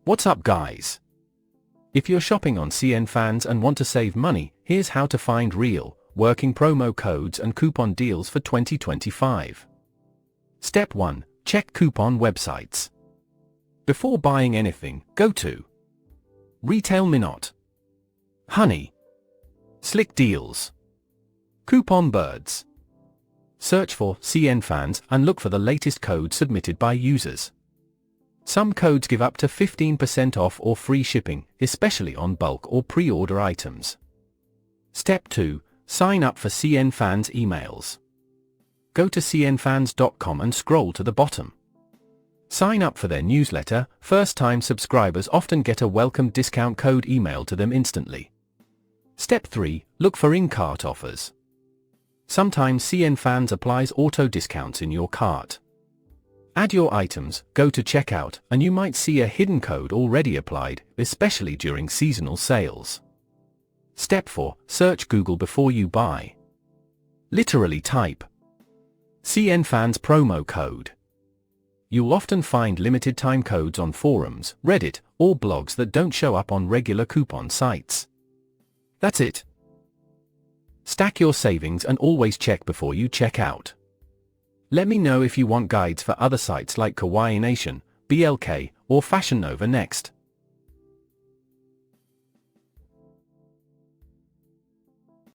What's up, guys? If you're shopping on CNFans and want to save money, here's how to find real, working promo codes and coupon deals for 2025. Step 1. Check coupon websites. Before buying anything, go to Retail Minot, Honey, Slick Deals, Coupon Birds. Search for CNFans and look for the latest code submitted by users. Some codes give up to 15% off or free shipping, especially on bulk or pre-order items. Step 2. Sign up for CNFans emails. Go to cnfans.com and scroll to the bottom. Sign up for their newsletter. First-time subscribers often get a welcome discount code emailed to them instantly. Step 3. Look for in-cart offers. Sometimes CNFans applies auto discounts in your cart. Add your items, go to checkout, and you might see a hidden code already applied, especially during seasonal sales. Step 4. Search Google before you buy. Literally type CNFans promo code. You'll often find limited time codes on forums, Reddit, or blogs that don't show up on regular coupon sites. That's it. Stack your savings and always check before you check out. Let me know if you want guides for other sites like Kawaii Nation, BLK, or Fashion Nova next.